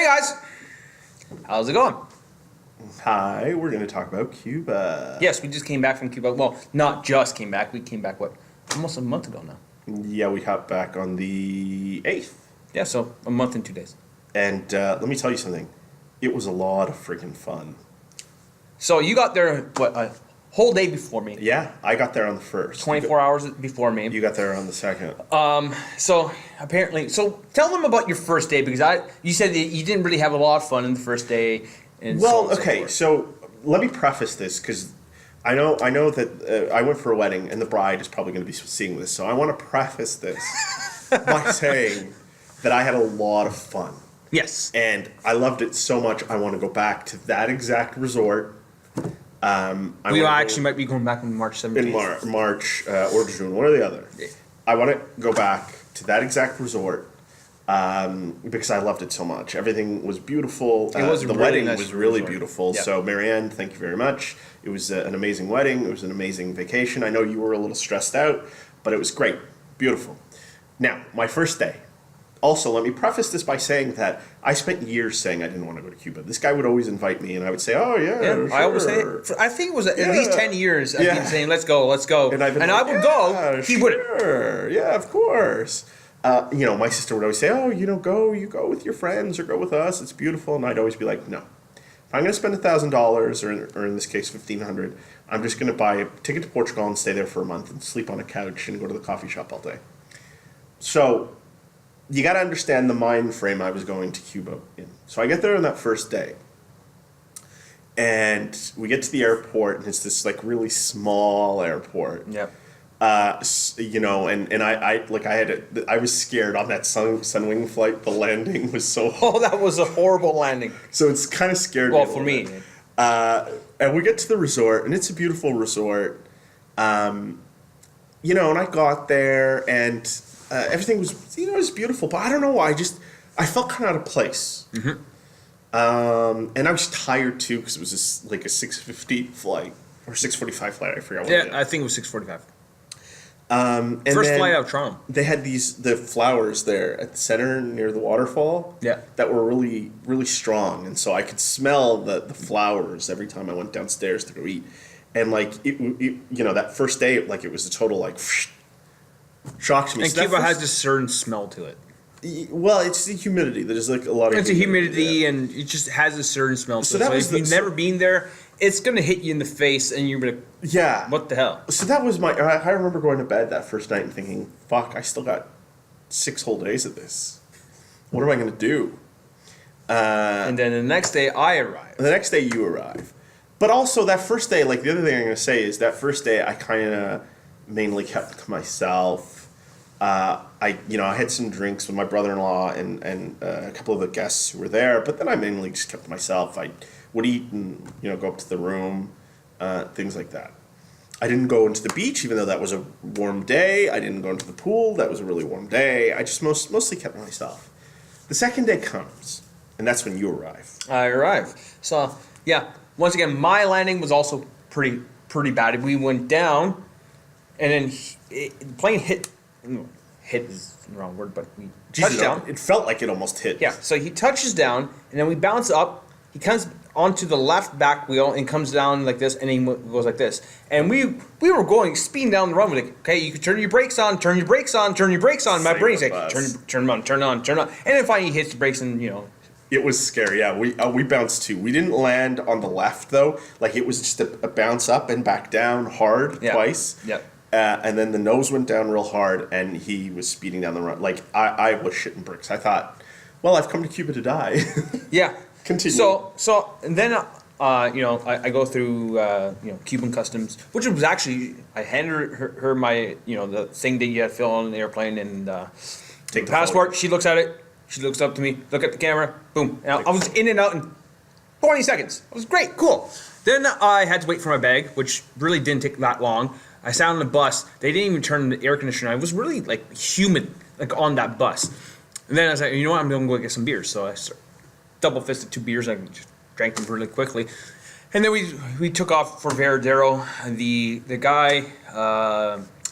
Hey guys, how's it going? Hi, we're going to talk about Cuba. Yes, we just came back from Cuba. Well, not just came back. We came back, what, almost a month ago now. Yeah, we got back on the 8th. Yeah, so a month and 2 days. And let me tell you something. It was a lot of freaking fun. So you got there, what, a whole day before me? Yeah, I got there on the 1st. 24 hours before me. You got there on the 2nd. So apparently, so tell them about your first day, because you said that you didn't really have a lot of fun in the first day. And Well, so okay, so let me preface this, because I know that I went for a wedding, and the bride is probably going to be seeing this, so I want to preface this by saying that I had a lot of fun. Yes. And I loved it so much, I want to go back to that exact resort. We actually might be going back on March 17th. In March or June, one or the other. Yeah. I want to go back to that exact resort because I loved it so much. Everything was beautiful. It was the really wedding nice was really resort. beautiful. Yeah. So Marianne, thank you very much. It was an amazing wedding. It was an amazing vacation. I know you were a little stressed out, but it was great. Beautiful. Now, my first day. Also, let me preface this by saying that I spent years saying I didn't want to go to Cuba. This guy would always invite me, and I would say, "Oh yeah, Yeah, sure." I always say it. I think it was at least 10 years I've been saying, let's go. And I've been I like, would "Yeah, go, he wouldn't. Sure. Yeah, of course. My sister would always say, "Oh, you go with your friends or go with us. It's beautiful." And I'd always be like, "No, if I'm going to spend $1,000 or in this case $1,500, I'm just going to buy a ticket to Portugal and stay there for a month and sleep on a couch and go to the coffee shop all day." So you got to understand the mind frame I was going to Cuba in. So I get there on that first day. And we get to the airport, and it's this like really small airport. Yep. I was scared on that Sunwing flight. The landing was so Oh, that was a horrible landing. so it's kind of scared me. Well, a for little me. bit. And we get to the resort, and it's a beautiful resort. And I got there, and everything was it was beautiful, but I don't know why. I felt kind of out of place. Mm-hmm. And I was tired too because it was a 6:50 flight or 6:45 flight. I forgot what it Yeah, is. I think it was 6:45. And First then flight out of Toronto. They had the flowers there at the center near the waterfall. Yeah. That were really, really strong, and so I could smell the flowers every time I went downstairs to go eat. And that first day, it was a total shocked me. And So that Cuba has first- this certain smell to it. Well, it's the humidity. There's a lot of. It's a humidity, yeah. and it just has a certain smell to So it. that So was if you've never been there, it's going to hit you in the face, and you're like, Yeah. what the hell? So that was I remember going to bed that first night and thinking, "Fuck, I still got 6 whole days of this. What am I going to do?" And then the next day, I arrived. The next day you arrive. But also that first day, the other thing I'm going to say is that first day I kind of mainly kept to myself. I had some drinks with my brother-in-law and a couple of the guests who were there, but then I mainly just kept to myself. I would eat and, go up to the room, things like that. I didn't go into the beach, even though that was a warm day. I didn't go into the pool. That was a really warm day. I just mostly kept to myself. The second day comes, and that's when you arrive. I arrived. So, yeah, once again, my landing was also pretty bad. We went down, and then the plane hit. Hit is the wrong word, but we touched down. It felt like it almost hit. Yeah, so he touches down, and then we bounce up. He comes onto the left back wheel and comes down like this, and he goes like this. And we were going speeding down the runway, like, okay, you can turn your brakes on, turn your brakes on, turn your brakes on. My Same brain's with like, us. turn on. And then finally he hits the brakes, and It was scary. Yeah, we bounced too. We didn't land on the left though. It was just a bounce up and back down hard twice. Yeah. And then the nose went down real hard, and he was speeding down the run. I was shitting bricks. I thought, well, I've come to Cuba to die. Yeah. Continue. So and then I go through Cuban customs, which was actually I handed her my the thing that you had to fill on the airplane and Take the passport. photo. She looks at it. She looks up to me. Look at the camera. Boom. And I was in and out in 20 seconds. It was great. Cool. Then I had to wait for my bag, which really didn't take that long. I sat on the bus. They didn't even turn the air conditioner on. It was really humid on that bus. And then I was like, you know what? I'm going to go get some beers. So I double fisted 2 beers. I just drank them really quickly. And then we took off for Veradero. The guy,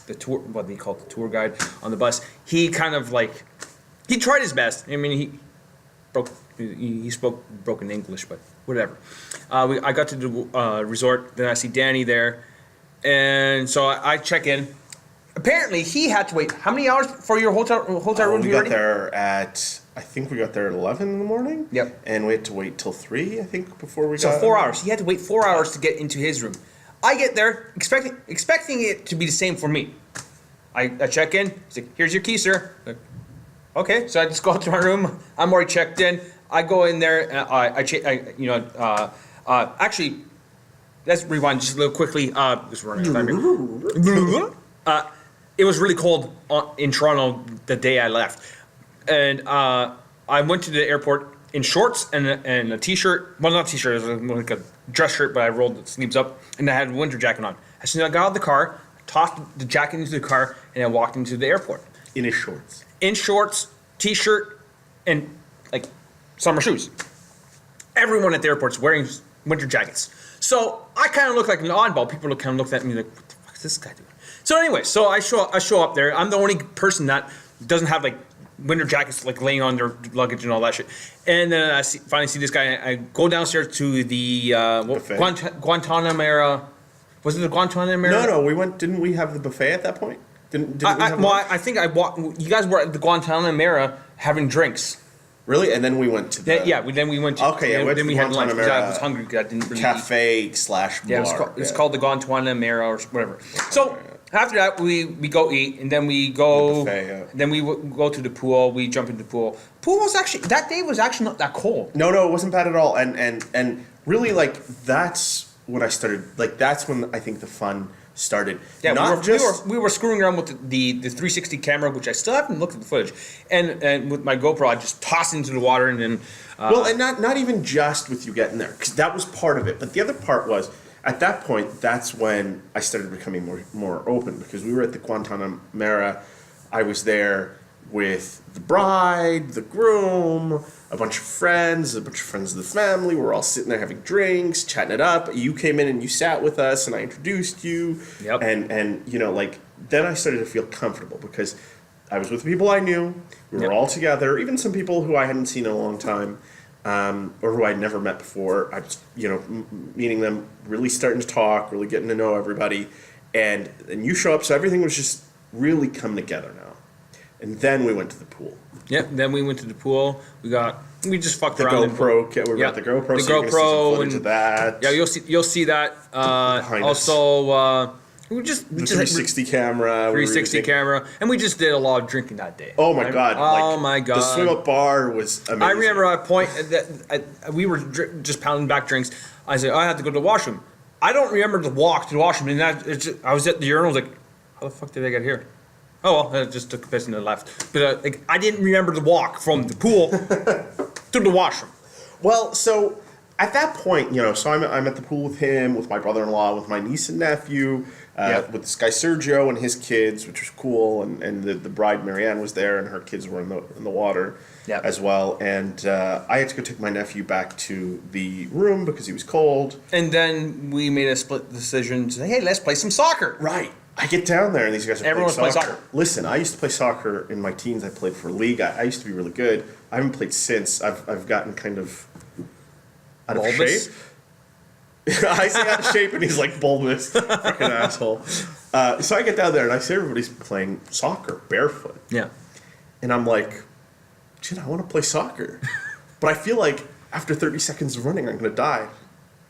the tour, what they call it, the tour guide on the bus, he kind of he tried his best. I mean, he broke He spoke broken English, but whatever. I got to the resort. Then I see Danny there, and so I check in. Apparently, he had to wait. How many hours for your hotel room? We got there at, I think we got there at 11 in the morning. Yep. And we had to wait till 3, I think, before we got. So 4 hours. He had to wait 4 hours to get into his room. I get there expecting it to be the same for me. I check in. He's like, "Here's your key, sir." Like, okay, so I just go out to my room. I'm already checked in. I go in there. And actually, let's rewind just a little quickly. Just running out of time. It was really cold in Toronto the day I left, and I went to the airport in shorts and a t-shirt. Well, not a t-shirt. It was like a dress shirt, but I rolled the sleeves up, and I had a winter jacket on. As soon as I got out of the car, tossed the jacket into the car, and I walked into the airport. In his shorts. In shorts, t-shirt, and like summer shoes. Everyone at the airport's wearing winter jackets. So I kind of look like an oddball. People kind of looked at me like, "What the fuck is this guy doing?" So anyway, so I show up there. I'm the only person that doesn't have like winter jackets like laying on their luggage and all that shit. And then I finally see this guy. I go downstairs to the Guantanamera. Was it the Guantanamera? No, we went. Didn't we have the buffet at that point? Didn't we have lunch? I think I walked. You guys were at the Guantanamera having drinks. Really? And then we went to the... Then we went to... Okay, yeah, we went to we had lunch because I was Guantanamera hungry because I didn't really cafe eat. / Yeah, bar. it's called the Guantanamera or whatever. So after that, we go eat, and then we go... The buffet, yeah. Then we go to the pool. We jump into the pool. Pool was actually... That day was actually not that cold. No, it wasn't bad at all. And really, like, that's when I started... Like, that's when I think the fun started. Yeah, Not we were screwing around with the 360 camera, which I still haven't looked at the footage, and with my GoPro, I just tossed it into the water, and then well, and not even just with you getting there, because that was part of it. But the other part was, at that point, that's when I started becoming more open, because we were at the Guantanamera. I was there with the bride, the groom, a bunch of friends of the family. We're all sitting there having drinks, chatting it up. You came in and you sat with us, and I introduced you. Yep. And you know, like, then I started to feel comfortable because I was with people I knew. We were all together, even some people who I hadn't seen in a long time, or who I'd never met before. I was, meeting them, really starting to talk, really getting to know everybody. And you show up, so everything was just really coming together now. And then we went to the pool. Yep. Then we went to the pool. We just fucked The around. GoPro. We got the GoPro. The so you're gonna see some GoPro footage of that. Yeah, you'll see that. Behind us. Also, we just The 360 camera. 360 camera, and we just did a lot of drinking that day. Oh my god! Oh my god! The swim up bar was amazing. I remember a point that we were just pounding back drinks. I said, I had to go to the washroom. I don't remember the walk to the washroom, and I was at the urinal. I was like, how the fuck did I get here? Oh well, I just took a piss and then left. But I didn't remember the walk from the pool to the washroom. Well, so at that point, so I'm at the pool with him, with my brother-in-law, with my niece and nephew, with this guy Sergio and his kids, which was cool, and the bride Marianne was there, and her kids were in the water as well. And I had to go take my nephew back to the room because he was cold. And then we made a split decision to say, hey, let's play some soccer. Right. I get down there and these guys are Everyone's playing playing soccer. soccer. Listen, I used to play soccer in my teens. I played for a league. I used to be really good. I haven't played since. I've gotten kind of out of Bulbous? shape. I say out of shape and he's like bulbous. Fucking asshole. So I get down there and I see everybody's playing soccer barefoot. Yeah. And I'm like, shit, I want to play soccer. But I feel like after 30 seconds of running, I'm going to die.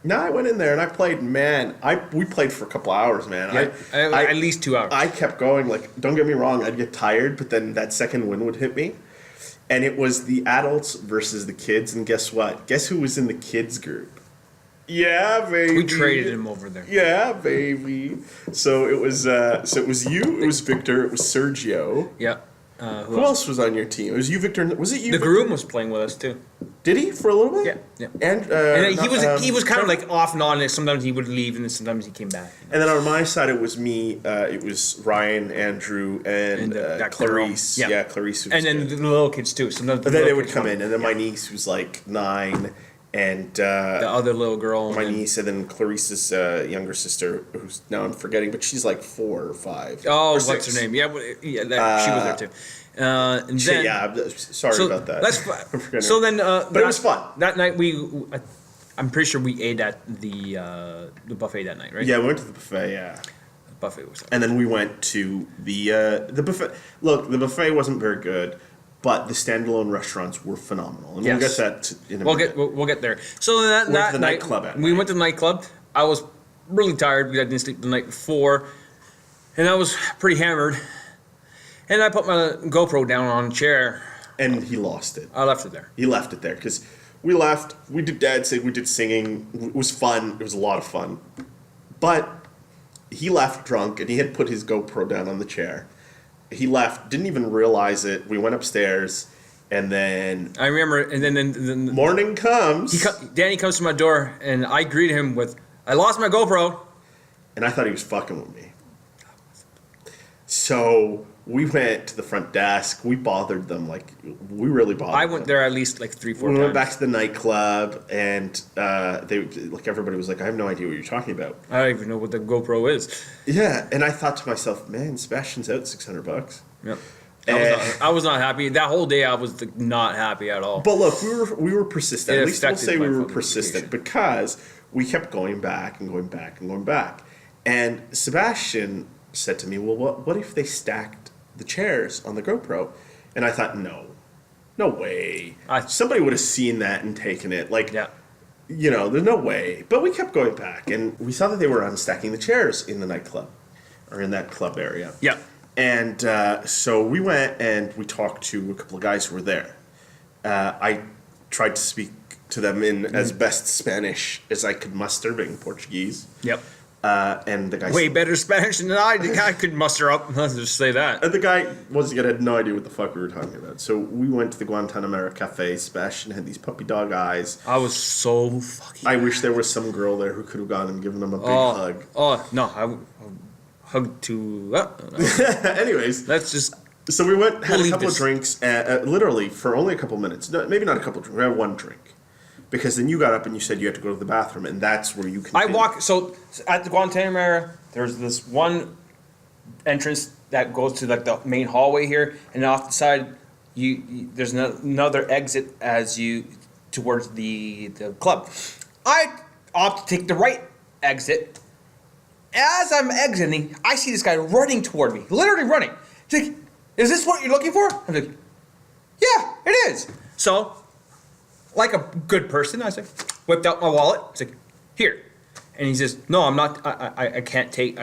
No, I went in there and I played. Man, we played for a couple hours, man. Yeah, at least 2 hours. I kept going. Like, don't get me wrong, I'd get tired, but then that second wind would hit me. And it was the adults versus the kids. And guess what? Guess who was in the kids group? Yeah, baby. We traded him over there. Yeah, baby. So it was you. It was Victor. It was Sergio. Yeah. Who else was on your team? It was you, Victor. Was it you? The Victor? groom was playing with us too. Did he for a little bit? Yeah. And he was kind of like off and on. And sometimes he would leave, and then sometimes he came back. And then on my side, it was me. It was Ryan, Andrew, and Clarice. Yeah. Clarice. And then the little kids too. Sometimes but then they would come in, and then my niece was like 9, and The other little girl. my niece, and then Clarice's younger sister, who's now I'm forgetting, but she's like 4 or 5. Oh, or what's 6. her name? Yeah, she was there too. And then, Sorry about that. That's so then, but it was fun. That night I'm pretty sure we ate at the buffet that night, right? Yeah, we went to the buffet. Yeah, The buffet was. and then we went to the buffet. Look, the buffet wasn't very good, but the standalone restaurants were phenomenal, and we'll get that in a minute. We'll get there. So then that to the night, nightclub at we night. went to the nightclub. I was really tired because I didn't sleep the night before, and I was pretty hammered. And I put my GoPro down on a chair. And he lost it. I left it there. He left it there because we left. We did dancing. We did singing. It was fun. It was a lot of fun. But he left drunk, and he had put his GoPro down on the chair. He left, didn't even realize it. We went upstairs, and then I remember, and then morning comes. Danny comes to my door, and I greet him with, "I lost my GoPro," and I thought he was fucking with me. So we went to the front desk. We bothered them, like we really bothered. I went them. there at least like 3-4 times. We went back to the nightclub, and everybody was like, "I have no idea what you're talking about." I don't even know what the GoPro is. Yeah, and I thought to myself, "Man, Sebastian's out $600." Yep. I was not happy. That whole day, I was not happy at all. But look, we were persistent. It At least we'll affected say my we were fucking persistent vacation. because we kept going back and going back and going back. And Sebastian said to me, "Well, what if they stacked the chairs on the GoPro?" And I thought, no way. Somebody would have seen that and taken it. Like, Yeah. There's no way. But we kept going back, and we saw that they were unstacking the chairs in the nightclub, or in that club area. Yeah. And so we went and we talked to a couple of guys who were there. I tried to speak to them in as best Spanish as I could muster, being Portuguese. Yep. And the guy Way better Spanish than I could muster up. Let's just say that. And the guy, once again, had no idea what the fuck we were talking about. So we went to the Guantanamera Cafe. Sebastian had these puppy dog eyes. I was so fucking. I wish there was some girl there who could have gone and given him a big hug. Oh no! I hugged to. Anyways, Let's just. so we went, had We'll a couple leave of drinks, literally for only a couple of minutes. No, maybe not a couple of drinks. We had one drink. Because then you got up and you said you had to go to the bathroom, and that's where you can. I walk. So at the Guantanamera, there's this one entrance that goes to like the main hallway here, and off the side, there's another exit as you towards the club. I opt to take the right exit. As I'm exiting, I see this guy running toward me, literally running. He's like, "Is this what you're looking for?" I'm like, "Yeah, it is." So. Like a good person, I said, whipped out my wallet. He's like, "Here," and he says, "No, I'm not. I can't take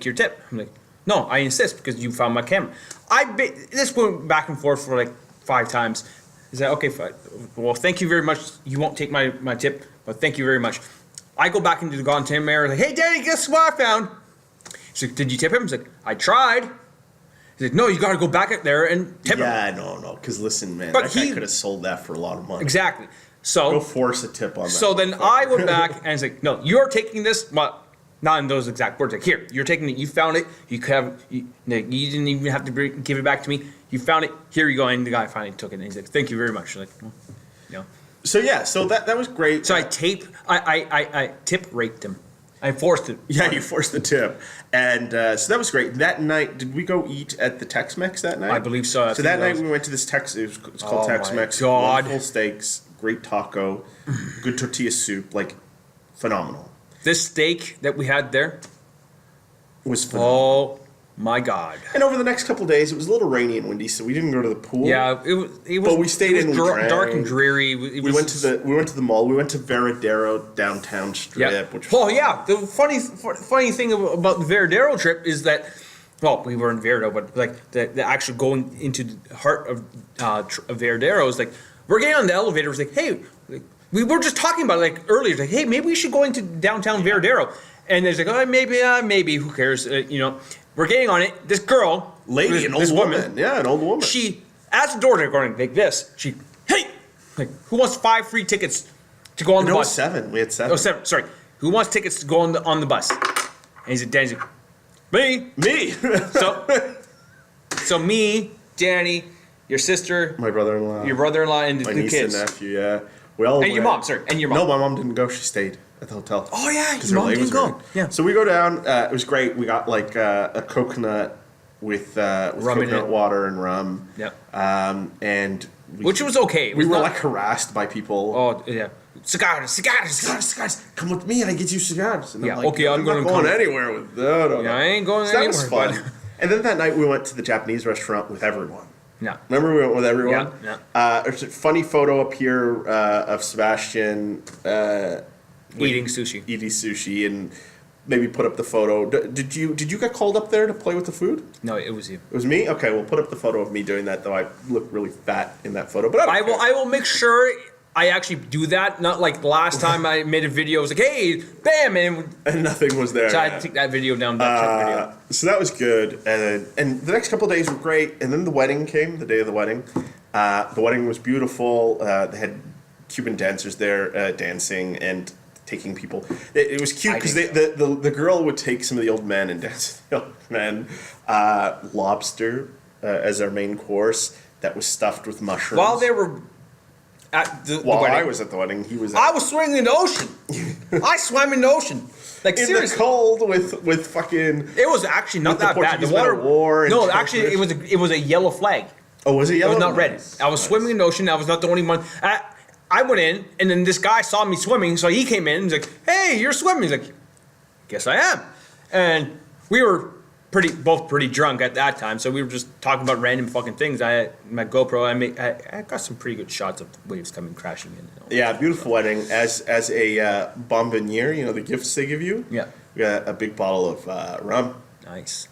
your tip." I'm like, "No, I insist because you found my camera." This went back and forth for like 5 times. He said, "Okay, fine. Well, thank you very much. You won't take my tip, but thank you very much." I go back into the Guantanamera, like, "Hey, Daddy, guess what I found?" He's like, "Did you tip him?" He's like, "I tried." He's like, "No, you got to go back up there and tip him." Yeah, no. Because listen, man, But that guy could have sold that for a lot of money. Exactly. So Go force a tip on that. So then I went back and it's like, "No, you're taking this." But not in those exact words. Like, "Here, you're taking it. You found it. You didn't even have to give it back to me. You found it. Here you go." And the guy finally took it. And he's like, "Thank you very much." Like, well, So yeah, so that was great. So I tip raped him. I forced it. Yeah, you forced the tip, and so that was great. That night, did we go eat at the Tex-Mex that night? I believe so. So that night we went to this it's called Tex-Mex. My God. Wonderful steaks, great taco, good tortilla soup, like phenomenal. This steak that we had there. Was phenomenal. Oh my God. And over the next couple of days, it was a little rainy and windy, so we didn't go to the pool. Yeah, it was. But we stayed in. We drank. Dark and dreary. We went to the mall. We went to Veradero downtown strip. Yeah. Which Well, yeah. The funny thing about the Veradero trip is that, well, we were in Veradero, but like the actual going into the heart of Veradero is like we're getting on the elevator. It's like, hey, we were just talking about it like earlier. It's like, hey, maybe we should go into downtown Veradero. And there's like, oh, maybe, who cares? We're getting on it. This girl, an old woman. Yeah, an old woman. She, as the door, they're going like this. She, hey, like, who wants 5 free tickets to go on the bus? 7. We had 7. Oh, 7. Sorry. Who wants tickets to go on the bus? And he's like, Danny's like, me. So me, Danny, your sister, My brother-in-law. your brother-in-law, and the my two niece kids. and nephew. Yeah. We all And your went. mom, sorry, and your mom. No, my mom didn't go. She stayed at the hotel. Oh yeah, 'Cause your her mom leg didn't was go. hurting. Yeah. So we go down. It was great. We got like a coconut with Rum in coconut it. water and rum. Yeah. And Which was okay. It we was were not- like harassed by people. Oh yeah. Cigars. Cigars, come with me. I get you cigars. And Yeah, I'm like, okay, I'm not gonna going come. anywhere with no. Yeah, I ain't going So that was anywhere, fun. And then that night we went to the Japanese restaurant with everyone. Yeah. Remember we went with everyone? Yeah, There's a funny photo up here of Sebastian Eating sushi. eating sushi, and maybe put up the photo. Did you get called up there to play with the food? No, it was you. It was me. Okay, we'll put up the photo of me doing that. Though I look really fat in that photo, but I will make sure I actually do that. Not like the last time I made a video. It was like, hey, bam, and nothing was there. so I had to take that video down. That video. So that was good, and the next couple of days were great, and then the wedding came. The day of the wedding, the wedding was beautiful. They had Cuban dancers there dancing and taking people. It was cute because the girl would take some of the old men and dance with the old men. Lobster as our main course that was stuffed with mushrooms. While they were at the While wedding, I was at the wedding, he was. I was swimming in the ocean. I swam in the ocean. Like in seriously. the cold with fucking. It was actually not With the that bad. The Portuguese men water. at war and No, shellfish. actually, it was a yellow flag. Oh, was it It yellow? was not red. Nice. I was swimming in the ocean. I was not the only one. I went in, and then this guy saw me swimming, so he came in. He's like, "Hey, you're swimming." He's like, "Guess I am." And we were both pretty drunk at that time, so we were just talking about random fucking things. I had my GoPro. I got some pretty good shots of the waves coming crashing in. Yeah, beautiful wedding. As a bonbonniere, you know the gifts they give you. Yeah. We got a big bottle of rum. Nice.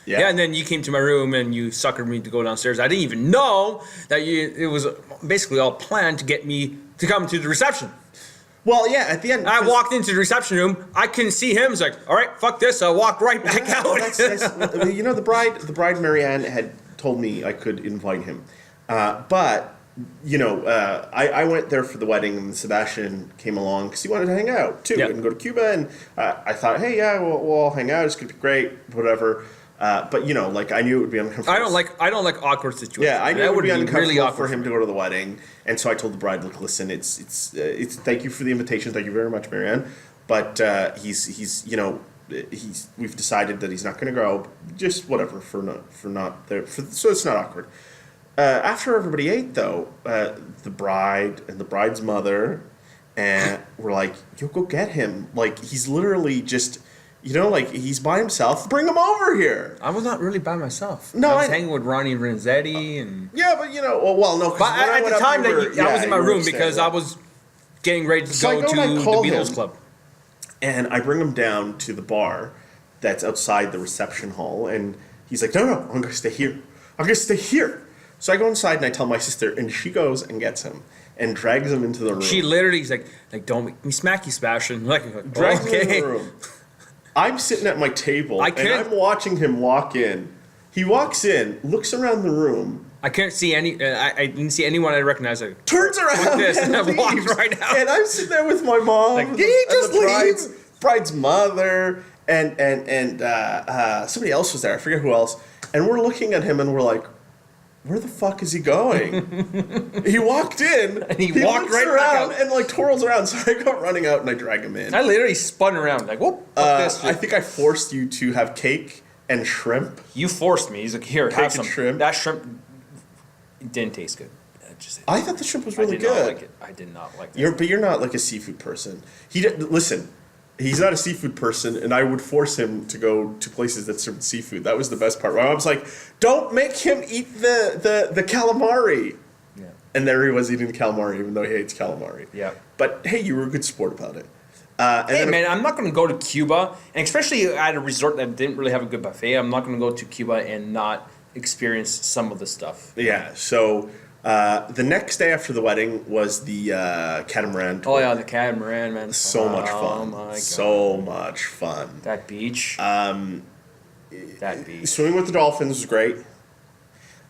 Yeah. Yeah, and then you came to my room and you suckered me to go downstairs. I didn't even know that it was basically all planned to get me to come to the reception. Well, yeah. At the end, I walked into the reception room. I couldn't see him. It's like, all right, fuck this. I walked right back out. That's, you know, the bride Marianne had told me I could invite him, but you know, I went there for the wedding, and Sebastian came along because he wanted to hang out too Yep. and go to Cuba. And I thought, hey, yeah, we'll all hang out. It's gonna be great, whatever. But you know, like I knew it would be uncomfortable. I don't like awkward situations. Yeah, I knew that it would be uncomfortable really awkward for him to go to the wedding, and so I told the bride, "Look, listen, it's thank you for the invitation, thank you very much, Marianne, but we've decided that he's not going to go, just whatever so it's not awkward." After everybody ate, though, the bride and the bride's mother were like, "Yo, go get him! Like he's literally just." You know, like he's by himself. Bring him over here. I was not really by myself. No, I was I- hanging with Ronnie Renzetti and. Yeah, but you know, well, no. 'Cause But when I at went the up, time, you were- I was in my you were room upstairs, because yeah. I was getting ready to So I go go to and I the call Beatles him. Club. And I bring him down to the bar that's outside the reception hall, and he's like, no, I'm gonna stay here. I'm gonna stay here. So I go inside and I tell my sister, and she goes and gets him and drags him into the room. She literally is like, don't make me smack you, Sebastian. Like, drags him okay. into the room. I'm sitting at my table, I and can't- I'm watching him walk in. He walks in, looks around the room, I couldn't see any. I didn't see anyone I recognized. Like, turns around this, and and I walked leaves. right out. And I'm sitting there with my mom. Like, and did he and just the leave? bride's mother and somebody else was there. I forget who else. And we're looking at him and we're like, where the fuck is he going? He walked in. And he walked looks right back around out. and like twirls around. So I go running out and I drag him in. I literally spun around like, whoop, fuck this I shit. think I forced you to have cake and shrimp. You forced me. He's like, here, have and some shrimp. That shrimp didn't taste good. I thought the shrimp was I really did not good. like it. I did not like it. But you're not like a seafood person. Listen. He's not a seafood person, and I would force him to go to places that served seafood. That was the best part. I was like, "Don't make him eat the calamari." Yeah. And there he was eating the calamari, even though he hates calamari. Yeah. But hey, you were a good sport about it. And Hey then- man, I'm not going to go to Cuba, and especially at a resort that didn't really have a good buffet. I'm not going to go to Cuba and not experience some of the stuff. Yeah. So the next day after the wedding was the catamaran tour. Oh yeah, the catamaran, man. So much fun. Oh my god. So much fun. That beach. That beach. Swimming with the dolphins was great.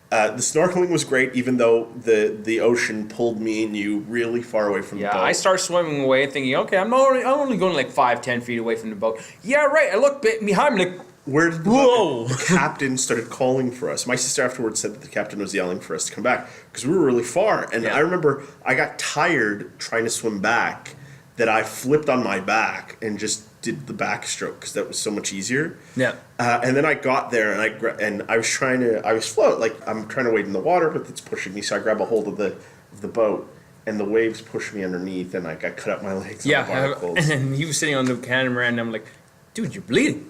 The snorkeling was great, even though the ocean pulled me and you really far away from the Yeah, boat. I start swimming away thinking, okay, I'm only going like 5-10 feet away from the boat. Yeah, right. I look behind me like, where did the Whoa. The captain started calling for us. My sister afterwards said that the captain was yelling for us to come back because we were really far. And Yeah. I remember I got tired trying to swim back that I flipped on my back and just did the backstroke because that was so much easier. Yeah. And then I got there and I was float, like I'm trying to wade in the water, but it's pushing me. So I grab a hold of the boat and the waves push me underneath and I cut up my legs on the barnacles. And he was sitting on the catamaran and I'm like, dude, you're bleeding.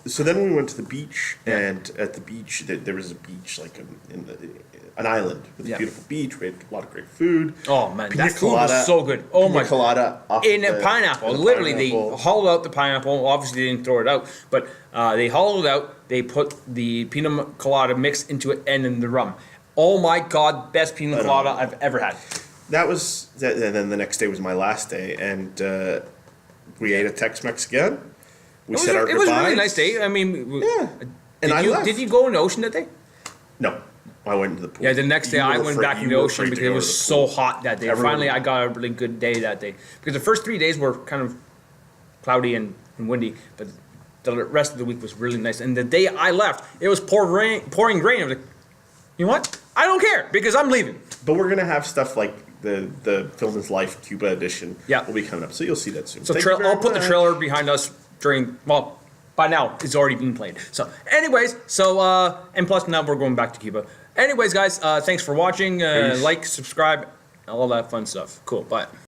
So then we went to the beach, and at the beach, there was a beach, like an island with a beautiful beach. We had a lot of great food. Oh man, Pina that food was so good. Oh my! Pina colada off In the- a pineapple, in the literally, pineapple. they hollowed out the pineapple. Obviously, they didn't throw it out, but they hollowed it out. They put the pina colada mix into it and in the rum. Oh my god, best pina colada I've ever had. That was, and then the next day was my last day, and we ate a Tex-Mex again. We said our It goodbyes. was a really nice day. I mean, Yeah. And I left. Did you go in the ocean that day? No, I went into the pool. Yeah, the next day You I were went afraid- back in you the were ocean afraid to because go it to was the so pool. hot that day. Everyone- Finally, I got a really good day that day because the first 3 days were kind of cloudy and windy, but the rest of the week was really nice. And the day I left, it was pouring rain. I was like, you know what? I don't care because I'm leaving. But we're gonna have stuff like the Film is Life Cuba edition. Yeah. will be coming up, so you'll see that soon. So Thank you very I'll put the much. trailer behind us during, well, by now it's already been played. So anyways, and plus now we're going back to Cuba. Anyways, guys, thanks for watching. Peace. Like, subscribe, all that fun stuff. Cool, bye.